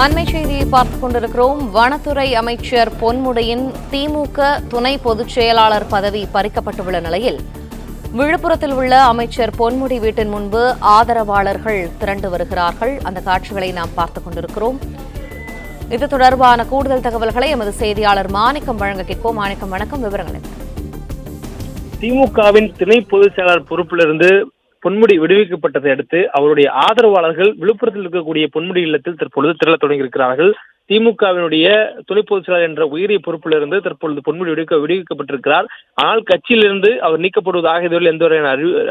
அண்மை செய்தியை பார்த்துக் கொண்டிருக்கிறோம். வனத்துறை அமைச்சர் பொன்முடியின் திமுக துணை பொதுச் செயலாளர் பதவி பறிக்கப்பட்டுள்ள நிலையில் விழுப்புரத்தில் உள்ள அமைச்சர் பொன்முடி வீட்டின் முன்பு ஆதரவாளர்கள் திரண்டு வருகிறார்கள். அந்த காட்சிகளை நாம் பார்த்துக் கொண்டிருக்கிறோம். இது தொடர்பான கூடுதல் தகவல்களை எமது செய்தியாளர் மாணிக்கம் வழங்க கேட்போம். மாணிக்கம், வணக்கம். விவரங்கள் என்ன? திமுகவின் துணை பொதுச் செயலாளர் பொறுப்பிலிருந்து பொன்முடி விடுவிக்கப்பட்டதை அடுத்து அவருடைய ஆதரவாளர்கள் விழுப்புரத்தில் இருக்கக்கூடிய பொன்முடி இல்லத்தில் தற்பொழுது திரள தொடங்கியிருக்கிறார்கள். திமுகவினுடைய துணை பொதுச் செயலாளர் என்ற உயரிய பொறுப்பிலிருந்து தற்பொழுது பொன்முடி விடுவிக்கப்பட்டிருக்கிறார். ஆனால் கட்சியிலிருந்து அவர் நீக்கப்படுவதாக இதுவரை எந்த ஒரு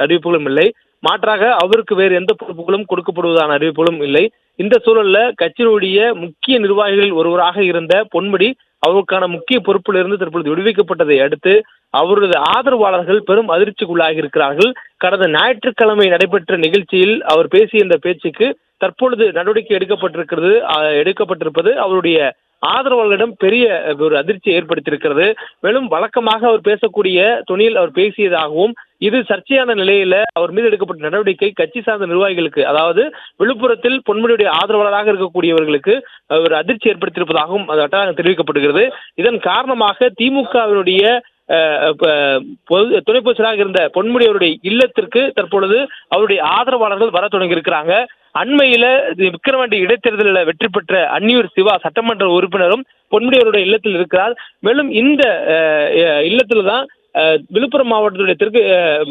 அறிவிப்புகளும் இல்லை. மாற்றாக அவருக்கு வேறு எந்த பொறுப்புகளும் கொடுக்கப்படுவதான அறிவிப்புகளும் இல்லை. இந்த சூழல்ல கட்சியினுடைய முக்கிய நிர்வாகிகளில் ஒருவராக இருந்த பொன்முடி அவருக்கான முக்கிய பொறுப்பிலிருந்து தற்பொழுது விடுவிக்கப்பட்டதை அடுத்து அவரது ஆதரவாளர்கள் பெரும் அதிர்ச்சிக்குள்ளாகி இருக்கிறார்கள். கடந்த ஞாயிற்றுக்கிழமை நடைபெற்ற நிகழ்ச்சியில் அவர் பேசிய இந்த பேச்சுக்கு தற்பொழுது நடவடிக்கை எடுக்கப்பட்டிருப்பது அவருடைய ஆதரவாளர்களிடம் பெரிய ஒரு அதிர்ச்சியை ஏற்படுத்தியிருக்கிறது. மேலும் வழக்கமாக அவர் பேசக்கூடிய துணியில் அவர் பேசியதாகவும் இது சர்ச்சையான நிலையில அவர் மீது எடுக்கப்பட்ட நடவடிக்கை கட்சி சார்ந்த நிர்வாகிகளுக்கு, அதாவது விழுப்புரத்தில் பொன்முடியுடைய ஆதரவாளராக இருக்கக்கூடியவர்களுக்கு ஒரு அதிர்ச்சி ஏற்படுத்தியிருப்பதாகவும் அது தெரிவிக்கப்படுகிறது. இதன் காரணமாக திமுகவினுடைய துணை பொதுச்செயலாளராக இருந்த பொன்முடி அவருடைய இல்லத்திற்கு தற்பொழுது அவருடைய ஆதரவாளர்கள் வர தொடங்கியிருக்கிறாங்க. அண்மையில விக்கிரவாண்டி இடைத்தேர்தலில் வெற்றி பெற்ற அன்னியூர் சிவா சட்டமன்ற உறுப்பினரும் பொன்முடி அவருடைய இல்லத்தில் இருக்கிறார். மேலும் இந்த இல்லத்தில் தான் விழுப்புரம் மாவட்டத்துடைய தெற்கு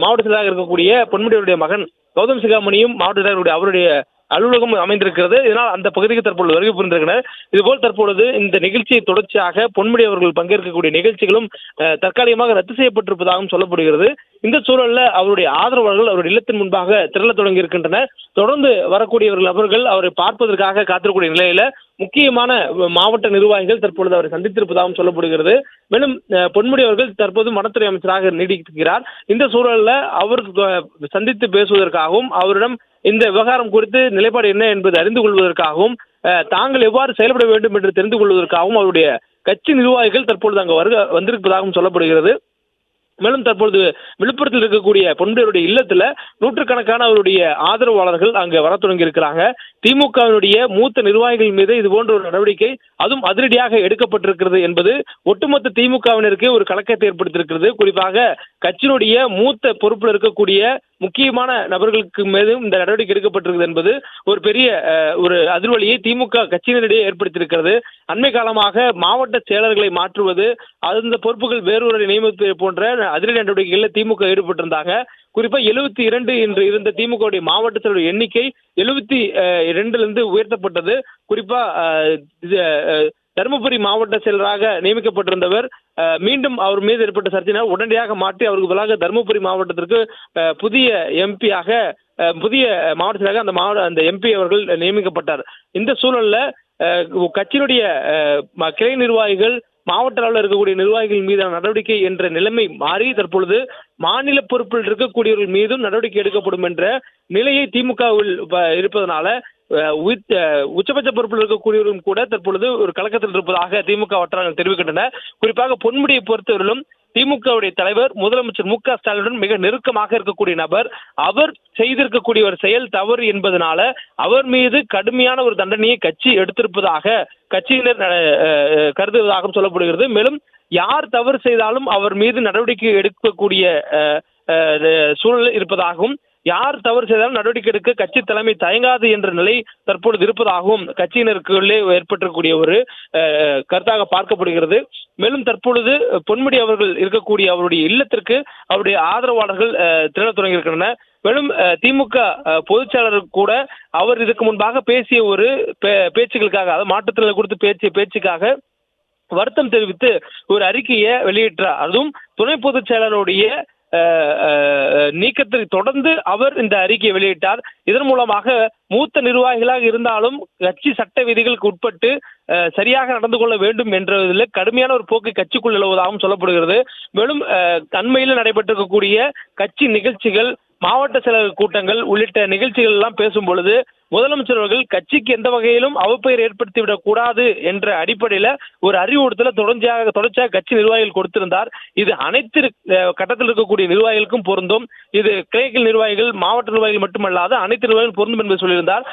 மாவட்ட செயலாளராக இருக்கக்கூடிய பொன்முடியுடைய மகன் கௌதம் சிகாமணியும் மாவட்ட செயலாளருடைய அவருடைய அலுவலகம் அமைந்திருக்கிறது. இதனால் அந்த பகுதிக்கு தற்பொழுது வருகை புரிந்திருக்கிறார். இதுபோல் தற்பொழுது இந்த நிகழ்ச்சியை தொடர்ச்சியாக பொன்முடி அவர்கள் பங்கேற்கக்கூடிய நிகழ்ச்சிகளும் தற்காலிகமாக ரத்து செய்யப்பட்டிருப்பதாகவும் சொல்லப்படுகிறது. இந்த சூழல்ல அவருடைய ஆதரவாளர்கள் அவருடைய இல்லத்தின் முன்பாக திரள தொடங்கி இருக்கின்றனர். தொடர்ந்து வரக்கூடியவர்கள் நபர்கள் அவரை பார்ப்பதற்காக காத்திருக்கக்கூடிய நிலையில முக்கியமான மாவட்ட நிர்வாகிகள் தற்பொழுது அவரை சந்தித்திருப்பதாகவும் சொல்லப்படுகிறது. மேலும் பொன்முடி அவர்கள் தற்போது வனத்துறை அமைச்சராக நீடிக்கிறார். இந்த சூழல்ல அவர் சந்தித்து பேசுவதற்காகவும் அவரிடம் இந்த விவகாரம் குறித்து நிலைப்பாடு என்ன என்பதை அறிந்து கொள்வதற்காகவும் தாங்கள் எவ்வாறு செயல்பட வேண்டும் என்று தெரிந்து கொள்வதற்காகவும் அவருடைய கட்சி நிர்வாகிகள் தற்பொழுது அங்கு வந்திருப்பதாகவும் சொல்லப்படுகிறது. மேலும் தற்பொழுது விழுப்புரத்தில் இருக்கக்கூடிய பொன்முடியுடைய இல்லத்துல நூற்றுக்கணக்கான அவருடைய ஆதரவாளர்கள் அங்கு வர தொடங்கி இருக்கிறாங்க. திமுகவினுடைய மூத்த நிர்வாகிகள் மீது இது போன்ற ஒரு நடவடிக்கை அதுவும் அதிரடியாக எடுக்கப்பட்டிருக்கிறது என்பது ஒட்டுமொத்த திமுகவினருக்கு ஒரு கலக்கத்தை ஏற்படுத்தியிருக்கிறது. குறிப்பாக கட்சியினுடைய மூத்த பொறுப்பில் இருக்கக்கூடிய முக்கியமான நபர்களுக்கு மீதும் இந்த நடவடிக்கை எடுக்கப்பட்டிருக்கிறது என்பது ஒரு பெரிய ஒரு அதிர்வலியை திமுக கட்சியினரிடையே ஏற்படுத்தியிருக்கிறது. அண்மை காலமாக மாவட்ட செயலர்களை மாற்றுவது, அந்த பொறுப்புகள் வேறொரு நியமிப்பது போன்ற அதிரடி நடவடிக்கைகளில் திமுக ஈடுபட்டிருந்தாங்க. குறிப்பா 72 என்று இருந்த திமுக மாவட்ட செயலர் எண்ணிக்கை 72 உயர்த்தப்பட்டது. குறிப்பா தருமபுரி மாவட்ட செயலராக நியமிக்கப்பட்டிருந்தவர் மீண்டும் அவர் மீது ஏற்பட்ட சர்ச்சையினால் உடனடியாக மாற்றி அவருக்கு பதிலாக தருமபுரி மாவட்டத்திற்கு புதிய எம்பியாக புதிய மாவட்ட செயலராக அந்த எம்பி அவர்கள் நியமிக்கப்பட்டார். இந்த சூழல்ல கட்சியினுடைய கிளை நிர்வாகிகள் மாவட்ட அளவில் இருக்கக்கூடிய நிர்வாகிகள் மீதான நடவடிக்கை என்ற நிலைமை மாறி தற்பொழுது மாநில பொறுப்பில் இருக்கக்கூடியவர்கள் மீதும் நடவடிக்கை எடுக்கப்படும் என்ற நிலையை திமுகவில் இருப்பதனால உச்சபட்ச பொறுப்பில் இருக்கக்கூடியவர்களும் கூட தற்பொழுது ஒரு கலக்கத்தில் இருப்பதாக திமுக வட்டாரங்கள் தெரிவிக்கின்றன. குறிப்பாக பொன்முடியை பொறுத்தவரையிலும் திமுகவுடைய தலைவர் முதலமைச்சர் மு க ஸ்டாலினுடன் மிக நெருக்கமாக இருக்கக்கூடிய நபர். அவர் செய்திருக்கக்கூடிய ஒரு செயல் தவறு என்பதனால அவர் மீது கடுமையான ஒரு தண்டனையை கட்சி எடுத்திருப்பதாக கட்சியினர் கருதுவதாகவும் சொல்லப்படுகிறது. மேலும் யார் தவறு செய்தாலும் அவர் மீது நடவடிக்கை எடுக்கக்கூடிய சூழல் இருப்பதாகவும், யார் தவறு செய்தாலும் நடவடிக்கை எடுக்க கட்சி தலைமை தயங்காது என்ற நிலை தற்பொழுது இருப்பதாகவும் கட்சியினருக்குள்ளே ஏற்பட்டிருக்கக்கூடிய ஒரு கருத்தாக பார்க்கப்படுகிறது. மேலும் தற்பொழுது பொன்முடி அவர்கள் இருக்கக்கூடிய அவருடைய இல்லத்திற்கு அவருடைய ஆதரவாளர்கள் திரள தொடங்கியிருக்கின்றனர். மேலும் திமுக பொதுச் செயலாளர் கூட அவர் இதுக்கு முன்பாக பேசிய ஒரு பேச்சுக்களுக்காக, அதாவது மாற்றுத்திறனாளி குறித்து பேசிய பேச்சுக்காக வருத்தம் தெரிவித்து ஒரு அறிக்கையை வெளியிட்டார். அதுவும் துணை பொதுச் செயலாளருடைய நீக்கத்தை தொடர்ந்து அவர் இந்த அறிக்கையை வெளியிட்டார். இதன் மூலமாக மூத்த நிர்வாகிகளாக இருந்தாலும் கட்சி சட்ட விதிகளுக்கு உட்பட்டு சரியாக நடந்து கொள்ள வேண்டும் என்றதில் கடுமையான ஒரு போக்கை கட்சிக்குள் நிலவுவதாகவும் சொல்லப்படுகிறது. மேலும் அண்மையில் நடைபெற்றிருக்கக்கூடிய கட்சி நிகழ்ச்சிகள் மாவட்ட செயலக கூட்டங்கள் உள்ளிட்ட நிகழ்ச்சிகள் எல்லாம் பேசும் பொழுது முதலமைச்சர் அவர்கள் கட்சிக்கு எந்த வகையிலும் அவப்பெயர் ஏற்படுத்திவிடக் கூடாது என்ற அடிப்படையில ஒரு அறிவுறுத்தல தொடர்ச்சியாக கட்சி நிர்வாகிகள் கொடுத்திருந்தார். இது அனைத்து கட்டத்தில் இருக்கக்கூடிய நிர்வாகிகளுக்கும் பொருந்தும். இது கிளைகள் நிர்வாகிகள், மாவட்ட நிர்வாகிகள் மட்டுமல்லாது அனைத்து நிர்வாகிகள் பொருந்தும் என்று சொல்லியிருந்தார்.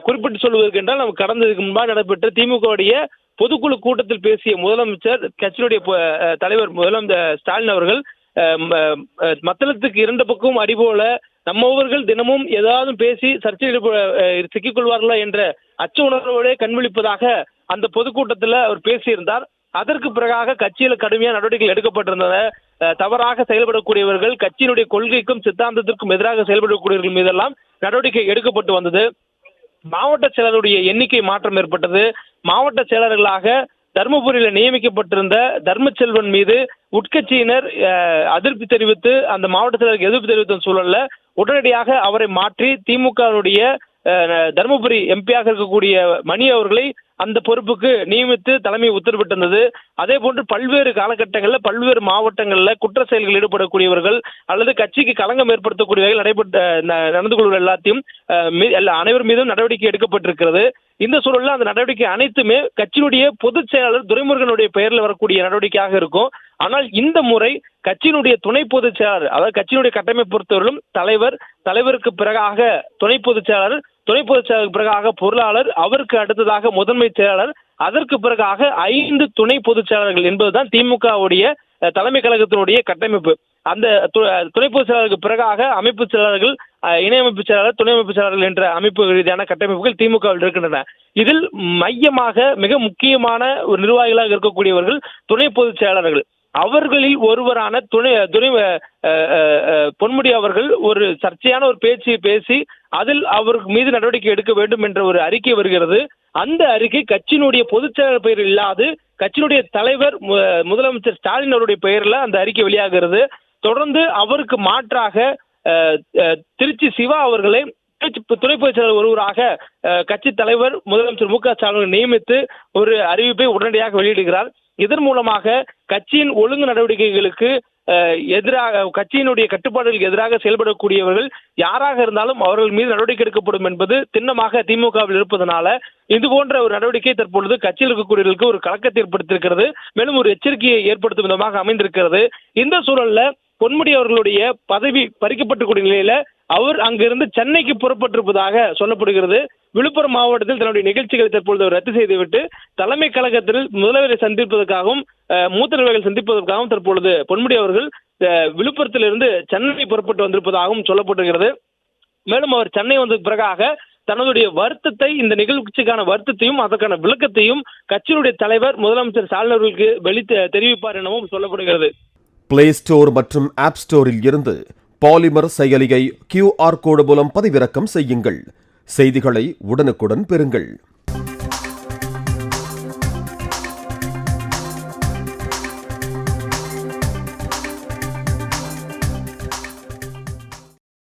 குறிப்பிட்டு சொல்வதற்கு என்றால் நம்ம கடந்ததுக்கு முன்பாக நடைபெற்ற திமுகவுடைய பொதுக்குழு கூட்டத்தில் பேசிய முதலமைச்சர், கட்சியினுடைய தலைவர் முதலமைச்சர் ஸ்டாலின் அவர்கள் மத்தளத்துக்கு இரண்டு பக்கமும் அடிபோல நம்மவர்கள் தினமும் ஏதாவது பேசி சர்ச்சையில் சிக்கிக் கொள்வார்களா என்ற அச்ச உணர்வோட கண்விழிப்பதாக அந்த பொதுக்கூட்டத்தில் அவர் பேசியிருந்தார். அதற்கு பிறகாக கட்சியில் கடுமையான நடவடிக்கைகள் எடுக்கப்பட்டிருந்தன. தவறாக செயல்படக்கூடியவர்கள், கட்சியினுடைய கொள்கைக்கும் சித்தாந்தத்திற்கும் எதிராக செயல்படக்கூடியவர்கள் மீதெல்லாம் நடவடிக்கை எடுக்கப்பட்டு வந்தது. மாவட்ட செயலருடைய எண்ணிக்கை மாற்றம் ஏற்பட்டது. மாவட்ட செயலர்களாக தர்மபுரியில் நியமிக்கப்பட்டிருந்த தர்மச்செல்வன் மீது உட்கட்சியினர் அதிருப்தி தெரிவித்து அந்த மாவட்ட செயலருக்கு எதிர்ப்பு தெரிவித்த சூழல்ல உடனடியாக அவரை மாற்றி திமுகவுடைய தர்மபுரி எம்பியாக இருக்கக்கூடிய மணி அவர்களை அந்த பொறுப்புக்கு நியமித்து தலைமை உத்தரவிட்டிருந்தது. அதே போன்று பல்வேறு காலகட்டங்களில் பல்வேறு மாவட்டங்களில் குற்ற செயல்களில் ஈடுபடக்கூடியவர்கள் அல்லது கட்சிக்கு களங்கம் ஏற்படுத்தக்கூடிய வகையில் நடந்து கொள்வது எல்லாத்தையும் அனைவர் மீதும் நடவடிக்கை எடுக்கப்பட்டிருக்கிறது. இந்த சூழலில் அந்த நடவடிக்கை அனைத்துமே கட்சியினுடைய பொதுச் செயலாளர் துரைமுருகனுடைய பெயரில் வரக்கூடிய நடவடிக்கையாக இருக்கும். ஆனால் இந்த முறை கட்சியினுடைய துணை பொதுச் செயலாளர், அதாவது கட்சியினுடைய கட்டமைப்பு பொறுத்தவரையிலும் தலைவருக்கு பிறகாக துணை பொதுச் செயலாளர், துணை பொதுச் செயலாளருக்கு பிறகாக பொருளாளர், அவருக்கு அடுத்ததாக முதன்மை செயலாளர், அதற்கு பிறகாக 5 துணை பொதுச் செயலாளர்கள் என்பதுதான் திமுகவுடைய தலைமை கழகத்தினுடைய கட்டமைப்பு. அந்த துணை பொதுச் செயலாளருக்கு பிறகாக அமைப்பு செயலாளர்கள், இணை அமைப்பு செயலாளர், துணை அமைப்பு செயலாளர்கள் என்ற அமைப்பு ரீதியான கட்டமைப்புகள் திமுகவில் இருக்கின்றன. இதில் மையமாக மிக முக்கியமான ஒரு நிர்வாகிகளாக இருக்கக்கூடியவர்கள் துணை பொதுச் செயலாளர்கள். அவர்களில் ஒருவரான பொன்முடி அவர்கள் ஒரு சர்ச்சையான ஒரு பேச்சை பேசி அதில் அவர் மீது நடவடிக்கை எடுக்க வேண்டும் என்ற ஒரு அறிக்கை வருகிறது. அந்த அறிக்கை கட்சியினுடைய பொதுச் செயலாளர் பெயர் இல்லாது கட்சியினுடைய தலைவர் முதலமைச்சர் ஸ்டாலின் அவருடைய பெயரில் அந்த அறிக்கை வெளியாகிறது. தொடர்ந்து அவருக்கு மாற்றாக திருச்சி சிவா அவர்களை துணை பொதுச் செயலாளர் ஒருவராக கட்சி தலைவர் முதலமைச்சர் மு.க.ஸ்டாலின் நியமித்து ஒரு அறிவிப்பை உடனடியாக வெளியிடுகிறார். இதன் மூலமாக கட்சியின் ஒழுங்கு நடவடிக்கைகளுக்கு எதிராக, கட்சியினுடைய கட்டுப்பாடுகளுக்கு எதிராக செயல்படக்கூடியவர்கள் யாராக இருந்தாலும் அவர்கள் மீது நடவடிக்கை எடுக்கப்படும் என்பது திண்ணமாக திமுகவில் இருப்பதனால இது போன்ற ஒரு நடவடிக்கை தற்பொழுது கட்சியில் இருக்கக்கூடியவர்களுக்கு ஒரு கலக்கத்தை ஏற்படுத்தியிருக்கிறது. மேலும் ஒரு எச்சரிக்கையை ஏற்படுத்தும் விதமாக அமைந்திருக்கிறது. இந்த சூழல்ல பொன்முடி அவர்களுடைய பதவி பறிக்கப்பட்டக்கூடிய நிலையில அவர் அங்கிருந்து சென்னைக்கு புறப்பட்டிருப்பதாக சொல்லப்படுகிறது. விழுப்புரம் மாவட்டத்தில் தன்னுடைய நிகழ்ச்சிகளை தற்பொழுது ரத்து செய்துவிட்டு தலைமை கழகத்தில் முதல்வரை சந்திப்பதற்காகவும் மூத்த நிர்வாகிகள் சந்திப்பதற்காகவும் தற்பொழுது பொன்முடி அவர்கள் விழுப்புரத்திலிருந்து சென்னை புறப்பட்டு வந்திருப்பதாகவும் சொல்லப்படுகிறது. மேலும் அவர் சென்னை வந்த பிறகாக தன்னுடைய வருத்தத்தை, இந்த நிகழ்ச்சிக்கான வருத்தத்தையும் அதற்கான விளக்கத்தையும் கட்சியினுடைய தலைவர் முதலமைச்சர் ஸ்டாலின் அவர்களுக்கு தெரிவிப்பார் எனவும் சொல்லப்படுகிறது. பிளே ஸ்டோர் மற்றும் ஆப் ஸ்டோரில் இருந்து பாலிமர் செயலியை QR கோடு மூலம் பதிவிறக்கம் செய்யுங்கள். செய்திகளை உடனுக்குடன் பெறுங்கள்.